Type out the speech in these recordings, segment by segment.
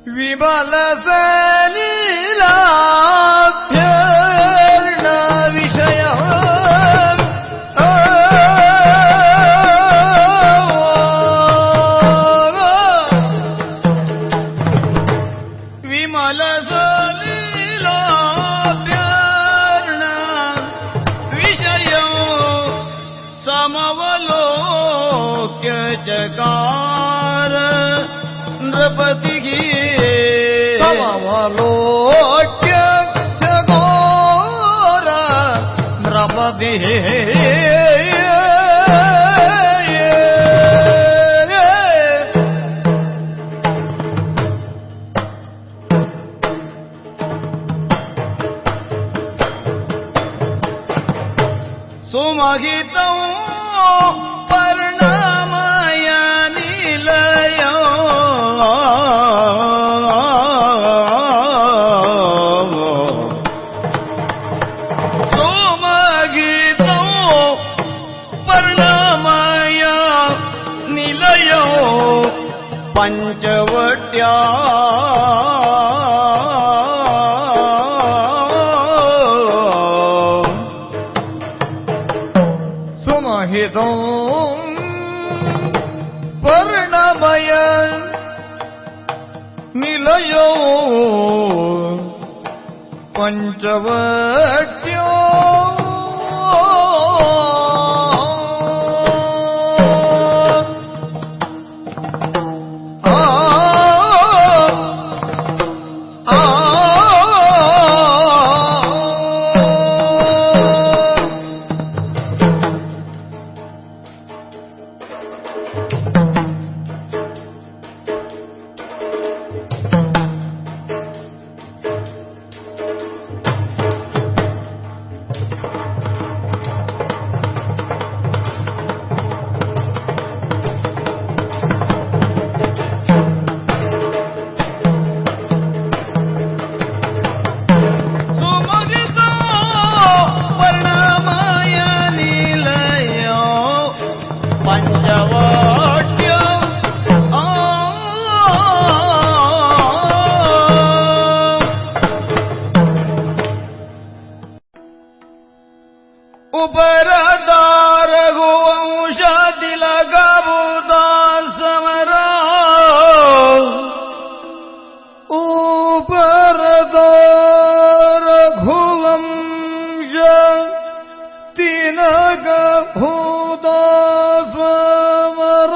ವಿಮಲ ಸಲೀಲಾಭ್ಯರ್ಣ ವಿಷಯ ವಿಮಲ ಸಲೀಲಾಭ್ಯರ್ಣ ವಿಷಯ ಸಮವಲೋಕ್ಯ ಚಕಾರ ನೃಪತಿಗೆ ಸಮವಲೋಕ್ಯ ಚಕೋರ ನೃಪತಿ ಸುಮಹಿತಂ ಪರಿಣಾಮಯ ನಿಲಯ ಸುಮಹಿತಂ ಪರಿಣಾಮಯ ನಿಲಯ ಪಂಚವಟ್ಯಾ ಸುಮಹಿತಂ ಪರಿಣಾಮಯ ನಿಲಯೋ ಪಂಚವಟ್ಯೋ ಉಪರದಾರ ಗೋವಂಶ ತಿಲಕಭೂತ ಸಮರ ಉಪರದಾರ ಘುವಂಶ ತಿಲಕಭೂತ ಸಮರ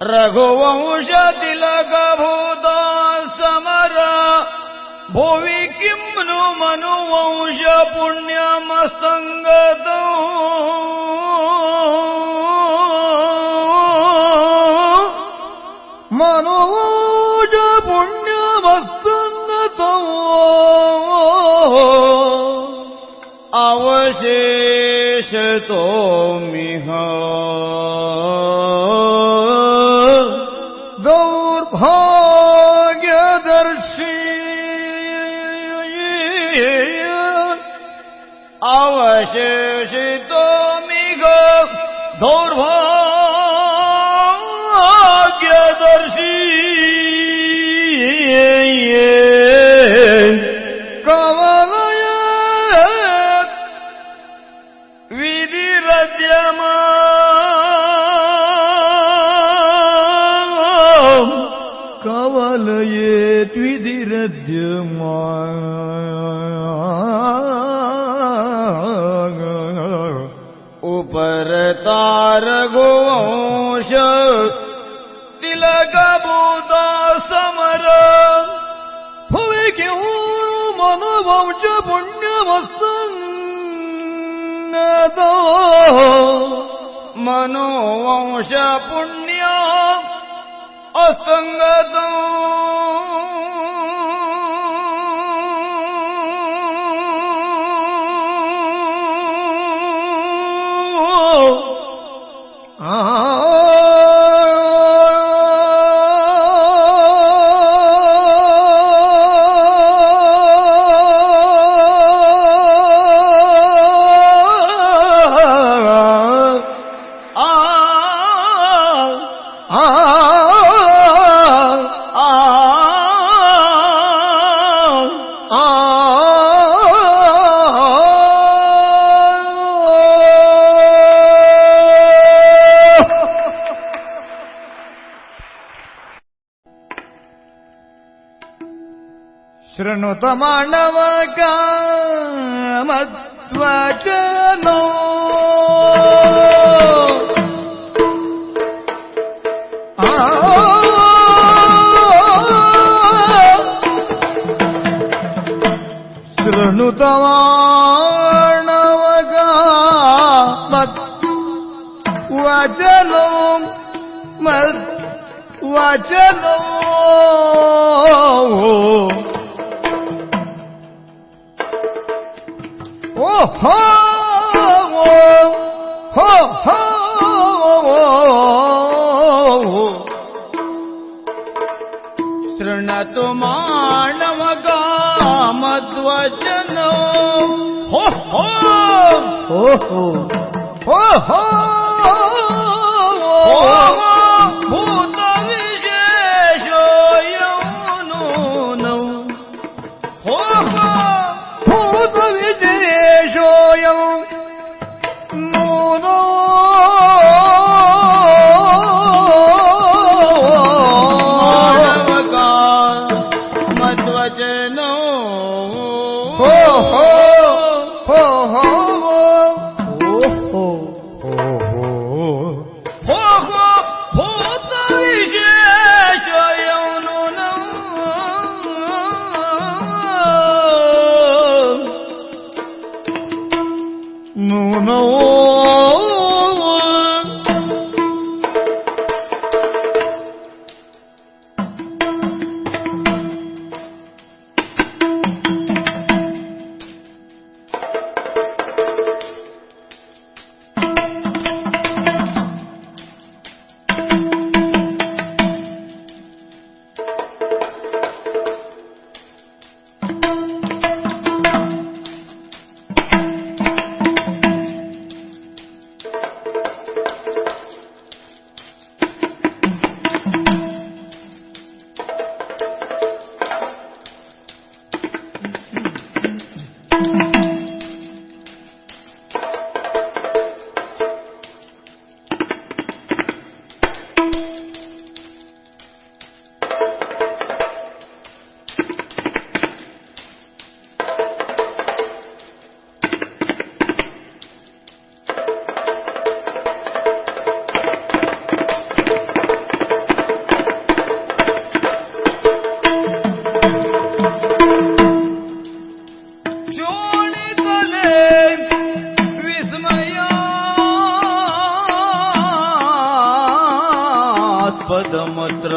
ರಘುವಂಶ ತಿಲಕಭೂತ ಸಮರ ಭುವಿ ಕಿಂ ನು ಮನುವಂಶ ಪುಣ್ಯಮಸ್ತಂಗತೋ ಮನುವಂಶ ಪುಣ್ಯಮಸ್ತಂಗತೋ ಅವಶೇಷತೋ ಮಿಹ ದೌರ್ಭಾಗ್ಯದರ್ಶಿ ಅವಶೇಷಿತೋ ಮಿಗ ದೌರ್ಭಾಗ್ಯದರ್ಶಿ ಕವಲಯ ವಿಧಿರದ್ಯಮ ಕವಲಯೇತ್ ವಿಧಿರದ್ಯಮ ಉಪರತಾರ ಗೋವಂಶ ತಿಲಕಭೂತ ಸಮರ ಭುವಿ ಕಿಂ ಮನುವಂಶ ಪುಣ್ಯಮಸ್ತಂಗತೋ ಮನೋವಂಶ ಪುಣ್ಯ ಅಸ್ತಂಗತೋ ಶೃಣುತ ಮಾನವಕ ಮಧ್ವಚನೋ ಶೃಣುತ ಮಾನವಕ ಮಧ್ವಚನೋ ಮಧ್ವಚನೋ ho ho ho शृणतु मानवगा मध्वचनो हो हो हो हो हो भूत विशेषो यौनो हो हो भूत विशेषोऽयं नूनो मानवका मध्वचनो हो हो हो हो हो हो हो भूत विशेषोऽयं नूनो पदमत्र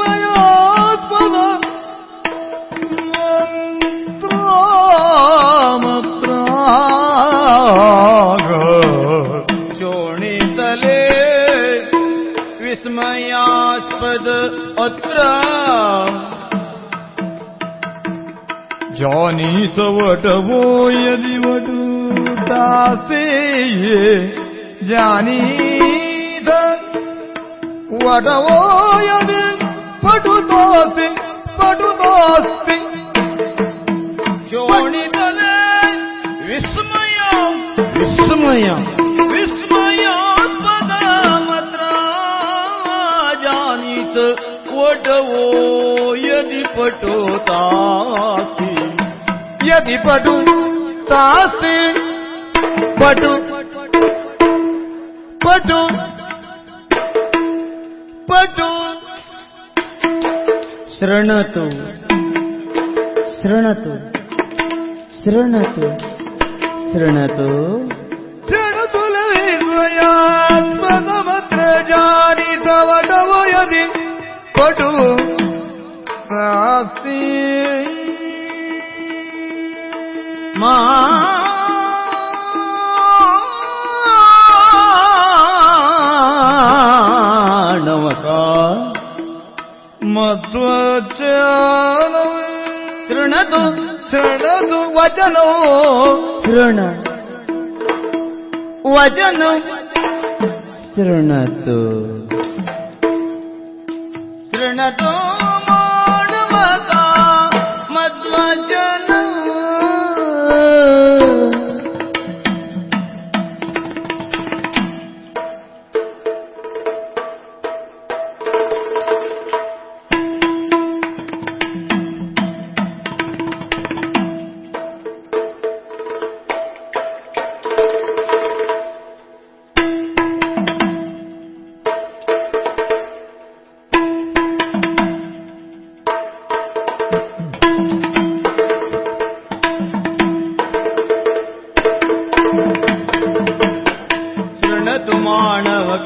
विस्मयास्पद चोणितले विस्मयास्पद अत्र जानीत वटवो यदि वटु दासे जानीत वटवो यदि पटुतोऽस्ति पटुतोऽस्ति चोणितले विस्मयास्पदमत्र जानीत वटवो यदि पटुतास्ति यदि पटुतास्ति पटु पटु पटु शृणतु शृणतु शृणतु शृणतु शृणतु विस्मयास्पदमत्र जानीत वटवो यदि पटु नास्ति मानवका मध्वचनो शृणतु शृणतु वचनो शृण वचन शृणतु शृणतु मानवका मध्वचनो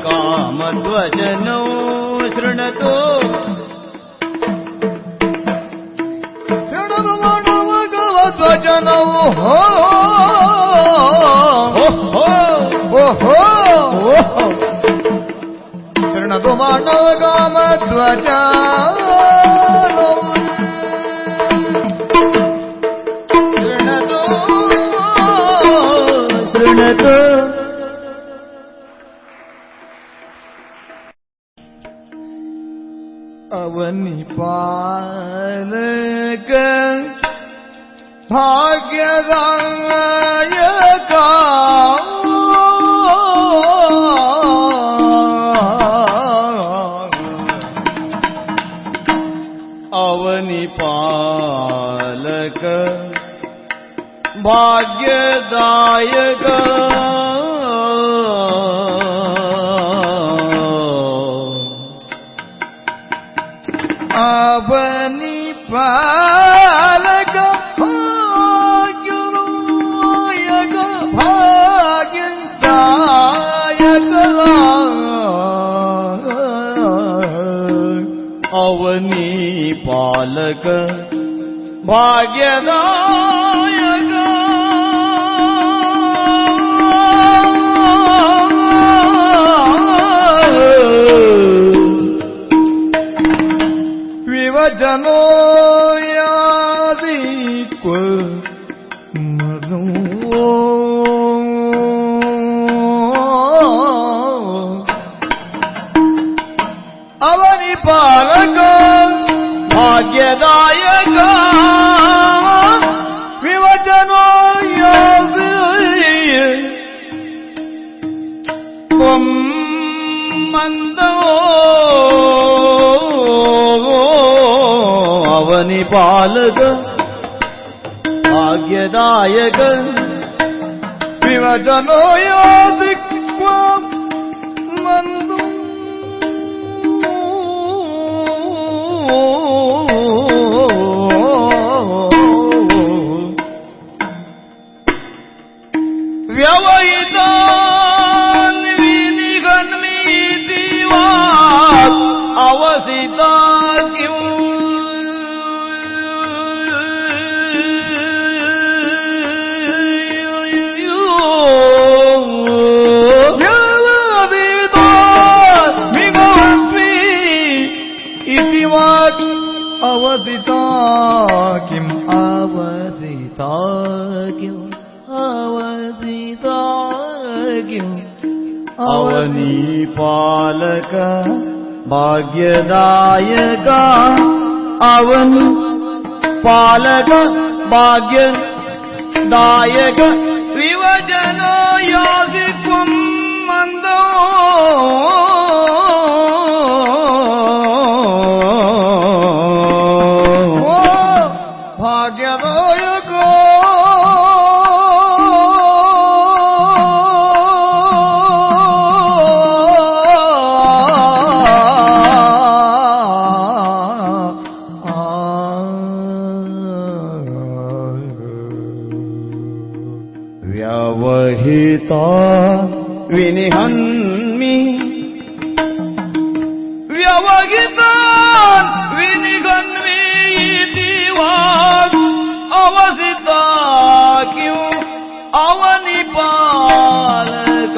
कामध्वजनौ शृणतु शृणतु मानवकामध्वजनौ हो शृणतु मानवकामध्वजनौ शृणतु ಅವನಿ ಪಾಲಕ ಭಾಗ್ಯದಾಯಕ ಅವನಿ ಪಾಲಕ ಭಾಗ್ಯದಾಯಕ ಅವನಿ ಪಾಲಕ ಭಾಗ್ಯದಾಯಕ ಭಾಗ್ಯದಾಯಕ ಅವನಿ ಪಾಲಕ ಭಾಗ್ಯದಾಯಕ ವಿವಜನೋ ಯಾದಿ ಮನೋ ಅವನಿ ಪಾಲಕ ಭಾಗ್ಯದಾಯಕ ವಿವಜನೋ ಯಾದಿ ಮಂದೋ ಅವನಿ ಪಾಲಕ ಭಾಗ್ಯದಾಯಕ ವಿವಜನೋ ಯಾದಿ ಮಂದು ವ್ಯವಹಿತ ವಿನಿಗನ್ಮೀತಿವಾ ಅವಸಿತ ಕ್ಯೂ ಅವಸಿತಾ ಕಿಂ ಅವಸಿತಾ ಕಿಂ ಅವಸಿತಾ ಕಿಂ ಅವನಿ ಪಾಲಕ ಭಾಗ್ಯದಾಯಕ ಅವನಿ ಪಾಲಕ ಭಾಗ್ಯದಾಯಕ ವಿವಜನೋ ಯಾಗಿ ಮಂದೋ ಭಾಗ್ಯದಾಯಕ ವ್ಯವಹಿತ ವಿನಿಹನ್ಮಿ ವ್ಯವಹಿತ ವಿನಿಹನ್ಮಿ ಅವಸಿತ ಕ್ಯೂ ಅವನಿ ಪಾಲಕ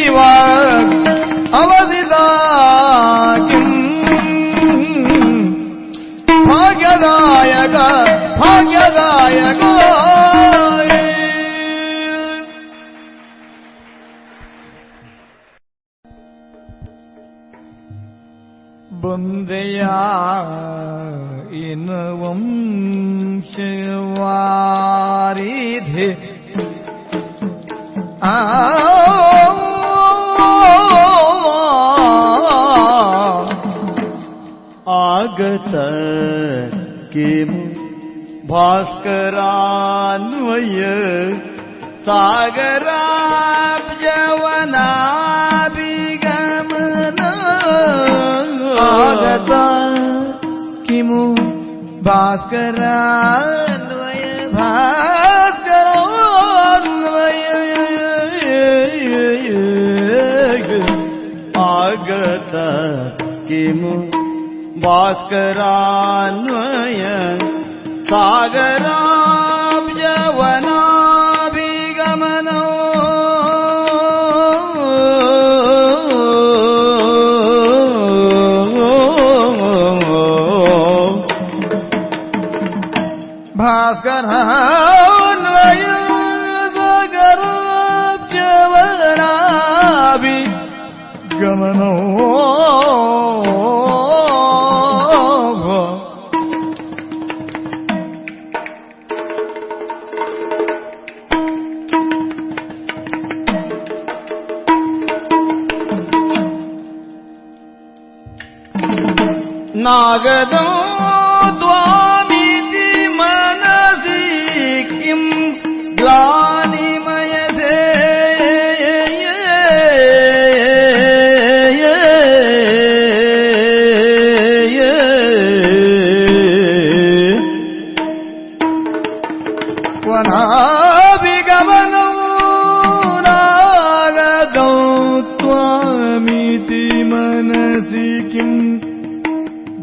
ದೇವಿವ ಅವಧಿದಾಕಿಂ ಭಾಗ್ಯದಾಯಕ ಭಾಗ್ಯದಾಯಕ ಬಂದೆಯ ಇನವಂ ಶಿವಾರಿಧಿ ಆಗತ ಕಿಮು ಭಾಸ್ಕರಾನ್ವಯ ಸಾಗರಾಬ್ಜವನಾಭಿಗಮನ ಆಗತ ಕಿಮು ಭಾಸ್ಕರಾನ್ವಯ ಭಾಸ್ಕರಾನ್ವಯ ಆಗತ ಕಿಮು ಭಾಸ್ಕರಾನ್ವಯ ಸಾಗರಾಬ್ಜವನಾಭಿಗಮನೋ ಭಾಸ್ಕರಾನ್ವಯ ಸಾಗರಾಬ್ಜವನಾಭಿಗಮನೋ ನಾಗದೋ ದ್ವಾಮಿತಿ ಮನಸಿ ಕಿಂ ಗ್ಲಾನಿಮಯದೆ ವನಾಭಿಗಮನೋ ನಾಗದೋ ತ್ವಾಮಿತಿ ಮನಸಿ ಕಿಂ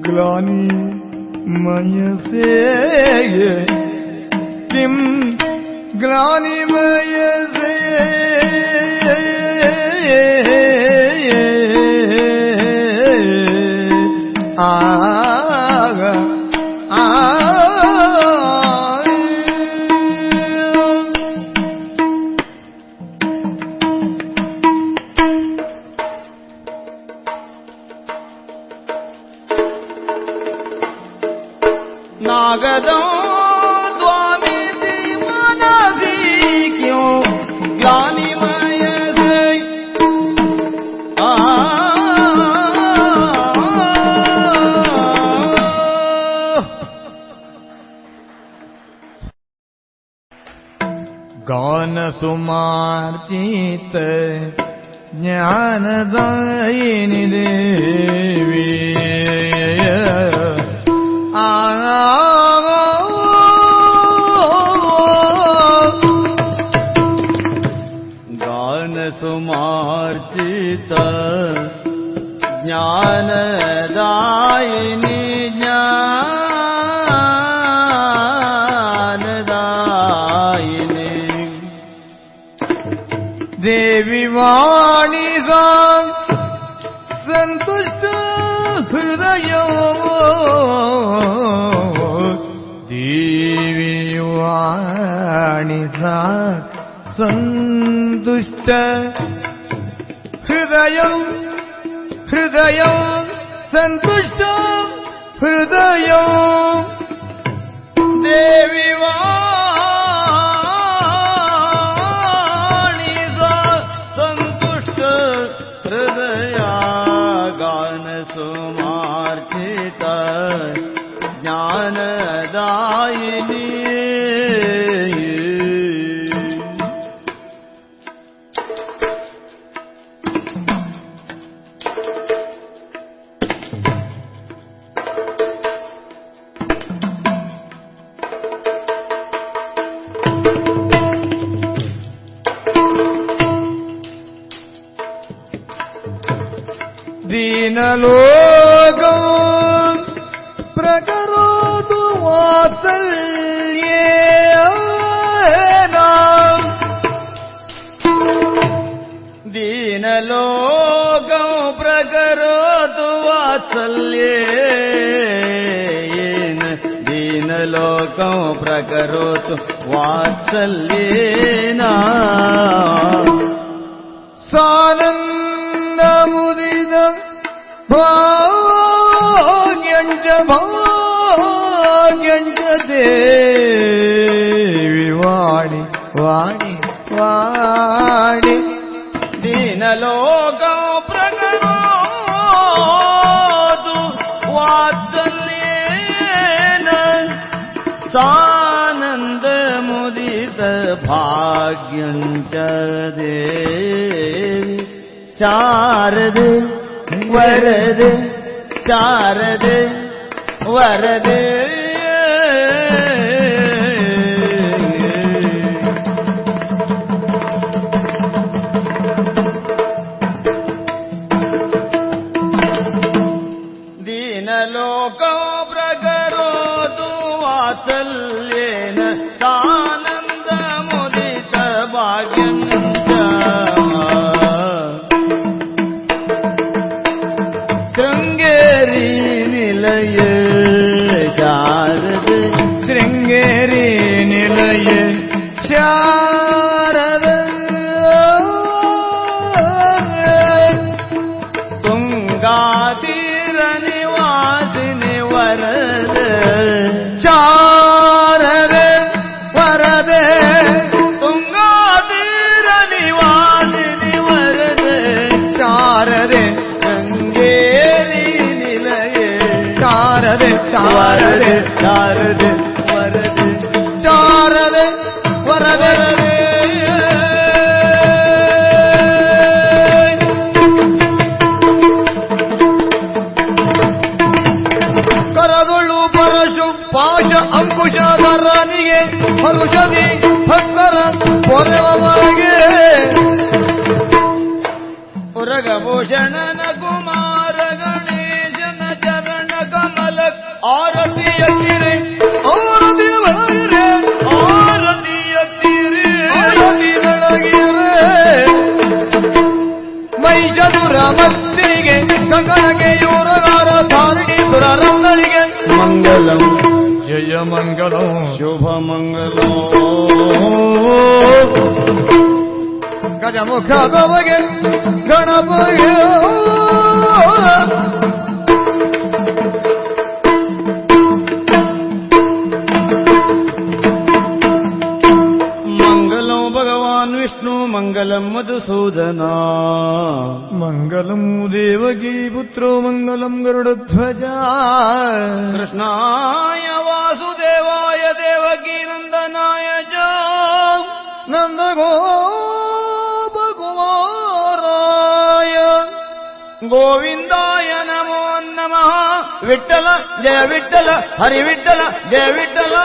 ಗ್ಲಾನಿ ಮಯಸೆ ಕಿಂ ಗ್ಲಾನಿ ಮಯಸೆ ಆಗ ನಾಗದೋ ದ್ವಾಮಿತಿ ಮನಸಿ ಕ್ಯೋ ಗ್ಲಾನಿಮಯ गान सुमार्चित ज्ञानदायिनी देवी गान सुमार्चित ज्ञानदायिनी देवी वाणी संतुष्ट हृदय देवी वाणी संतुष्ट हृदय हृदय संतुष्ट हृदय देवी सुमार्चित ज्ञानदायिनी दीनलोकं प्रकरोतु वात्सल्येन दीनलोकं दीनलोकं प्रकरोतु वात्सल्येन दीनलोकं प्रकरोतु वात्सल्येन सानन्दमुदितं भाग्यञ्च देवि वाणि वाणि वाणि दीनलोकं प्रकरोतु वात्सल्येन सानन्दमुदित भाग्यञ्च देवि शारदे वरदे शारदे वरदे दीनलोकं प्रकरोतु वात्सल्येन सानन्दमुदित भाग्यञ्च शृङ्गेरी निलय शारद शृङ्गेरी निलय शारद तुङ्गातीरनिवासिनि वरद शारदे वरदे तुङ्गातीरनिवासिनि वरद शारदे शृङ्गेरी निलय शारदे शारदे शारदे वरदे शारदे वरदे ಕರದೊಳ್ಳು ಪರಶು ಪಾಶ ಅಂಕುಶಧರನಿಗೆ ಹರುಷದಿ ಭಕ್ತರ ಪೊರೆವಗೆ ಉರಗಭೂಷಣನ ಕುಮಾರ ಗಣೇಶನ ಚರಣ ಕಮಲ ಆರತಿಯ ಕಿರೆ ಆರತಿ ಬೆಳಗಿರೆ ಆರತಿಯ ಕಿರೆ ಆರತಿ ಬೆಳಗಿರೆ ಮೈ ಚದುರ ಮಸ್ತಿಗೆ ಕಂಕಣಗೆ ಯೋರಗಾರ ಧಾರಣಿ ಸುರರಂಗಳಿಗೆ ಮಂಗಲಂ ಜಯ ಮಂಗಲಂ ಶುಭ ಮಂಗಲೋ ಗಜಮುಖದ ಬಗೆ ಗಣಪಗೆ ಮಂಗಲಂ ಭಗವಾನ್ ವಿಷ್ಣು ಮಂಗಲಂ ಮಧುಸೂದನ ಮಂಗಲಂ ದೇವಕೀ ಪುತ್ರೋ ಮಂಗಲಂ ಗರುಡಧ್ವಜ ಕೃಷ್ಣಾಯ ವಾಸುದೇವಾಯ ದೇವಕೀ ನಂದನಾಯ ಚ ನಂದಗೋಪಕುಮಾರಾಯ ಗೋವಿಂದಾಯ ನಮೋ ನಮಃ ವಿಠ್ಠಲ ಜಯ ವಿಠ್ಠಲ ಹರಿ ವಿಠ್ಠಲ ಜಯ ವಿಠ್ಠಲ